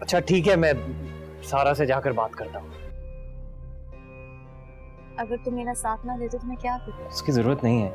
اچھا ٹھیک ہے، میں سارا سے جا کر بات کرتا ہوں. اگر تم میرا ساتھ نہ دیتے تو میں کیا کروں؟ اس کی ضرورت نہیں ہے،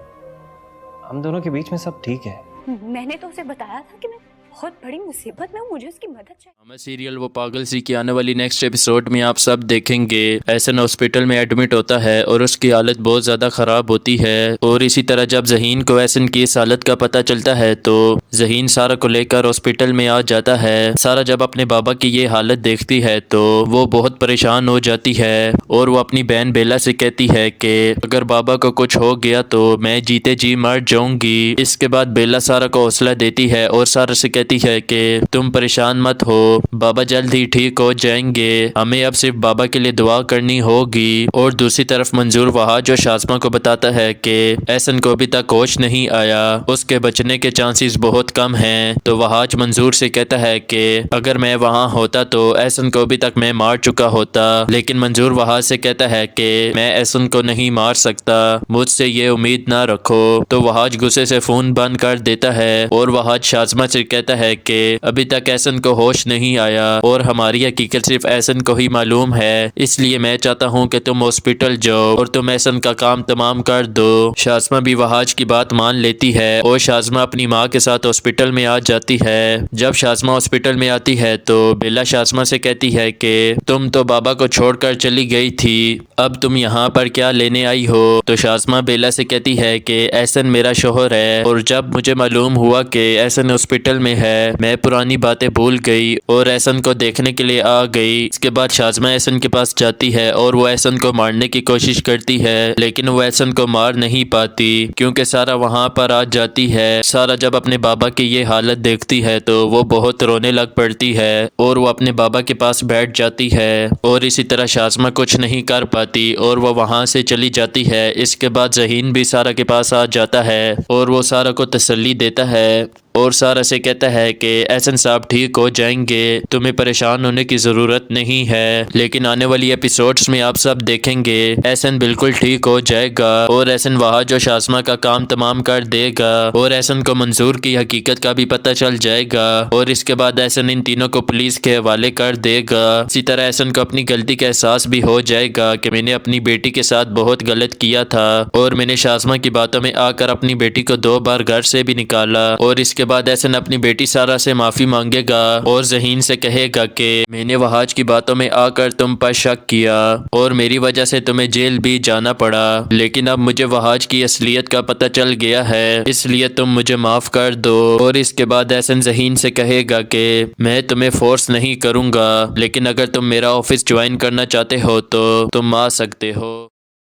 ہم دونوں کے بیچ میں سب ٹھیک ہے. میں نے تو اسے بتایا تھا کہ میں بہت بڑی مصیبت میں ہوں، مجھے اس کی مدد چاہیے. ہمیں سیریل وہ پاگل سی کی آنے والی نیکسٹ ایپیسوڈ میں آپ سب دیکھیں گے. احسن ہاسپٹل میں ایڈمٹ ہوتا ہے اور اس کی حالت بہت زیادہ خراب ہوتی ہے، اور اسی طرح جب ذہین کو احسن کی اس حالت کا پتہ چلتا ہے تو ذہین سارا کو لے کر ہاسپٹل میں آ جاتا ہے. سارا جب اپنے بابا کی یہ حالت دیکھتی ہے تو وہ بہت پریشان ہو جاتی ہے، اور وہ اپنی بہن بیلا سے کہتی ہے کہ اگر بابا کو کچھ ہو گیا تو میں جیتے جی مر جاؤں گی. اس کے بعد بیلا سارا کو حوصلہ دیتی ہے اور سارا سے کہتی ہے کہ تم پریشان مت ہو، بابا جلد ہی ٹھیک ہو جائیں گے، ہمیں اب صرف بابا کے لیے دعا کرنی ہوگی. اور دوسری طرف منظور وہاں جو شازمہ کو بتاتا ہے کہ احسن کو ابھی تک ہوش نہیں آیا، اس کے بچنے کے چانسز بہت کم ہیں. تو وہاج منظور سے کہتا ہے کہ اگر میں وہاں ہوتا تو احسن کو ابھی تک میں مار چکا ہوتا، لیکن منظور وہاج سے کہتا ہے کہ میں احسن کو نہیں مار سکتا، مجھ سے یہ امید نہ رکھو. تو وہاج غصے سے فون بند کر دیتا ہے اور وہاج شازمہ سے کہتا ہے کہ ابھی تک احسن کو ہوش نہیں آیا اور ہماری حقیقت صرف احسن کو ہی معلوم ہے، اس لیے میں چاہتا ہوں کہ تم ہاسپٹل جاؤ اور تم احسن کا کام تمام کر دو. شازمہ بھی وہاج کی بات مان لیتی ہے اور شازمہ اپنی ماں کے ساتھ ہاسپٹل میں آ جاتی ہے. جب شازمہ ہاسپٹل میں آتی ہے تو بیلا شازمہ سے کہتی ہے کہ تم تو بابا کو چھوڑ کر چلی گئی تھی، اب تم یہاں پر کیا لینے آئی ہو؟ تو شازمہ بیلا سے کہتی ہے کہ احسن میرا شوہر ہے، اور جب مجھے معلوم ہوا کہ احسن ہاسپٹل میں ہے میں پرانی باتیں بھول گئی اور احسن کو دیکھنے کے لیے آ گئی. اس کے بعد شازمہ احسن کے پاس جاتی ہے اور وہ احسن کو مارنے کی کوشش کرتی ہے، لیکن وہ احسن کو مار نہیں پاتی کیونکہ سارا وہاں پر آ جاتی ہے. سارا جب اپنے بابا کی یہ حالت دیکھتی ہے تو وہ بہت رونے لگ پڑتی ہے اور وہ اپنے بابا کے پاس بیٹھ جاتی ہے، اور اسی طرح شازمہ کچھ نہیں کر پاتی اور وہ وہاں سے چلی جاتی ہے. اس کے بعد ذہین بھی سارا کے پاس آ جاتا ہے اور وہ سارا کو تسلی دیتا ہے اور سارا سے کہتا ہے کہ احسن صاحب ٹھیک ہو جائیں گے، تمہیں پریشان ہونے کی ضرورت نہیں ہے. لیکن آنے والی ایپیسوڈز میں آپ سب دیکھیں گے احسن بالکل ٹھیک ہو جائے گا اور احسن وہاج اور شازمہ کا کام تمام کر دے گا اور احسن کو منظور کی حقیقت کا بھی پتہ چل جائے گا، اور اس کے بعد احسن ان تینوں کو پولیس کے حوالے کر دے گا. اسی طرح احسن کو اپنی غلطی کا احساس بھی ہو جائے گا کہ میں نے اپنی بیٹی کے ساتھ بہت غلط کیا تھا اور میں نے شازمہ کی باتوں میں آ کر اپنی بیٹی کو 2 بار گھر سے بھی نکالا. اور اس کے بعد احسن اپنی بیٹی سارا سے معافی مانگے گا اور ذہین سے کہے گا کہ میں نے وہاج کی باتوں میں آ کر تم پر شک کیا اور میری وجہ سے تمہیں جیل بھی جانا پڑا، لیکن اب مجھے وہاج کی اصلیت کا پتہ چل گیا ہے، اس لیے تم مجھے معاف کر دو. اور اس کے بعد احسن ذہین سے کہے گا کہ میں تمہیں فورس نہیں کروں گا، لیکن اگر تم میرا آفس جوائن کرنا چاہتے ہو تو تم آ سکتے ہو.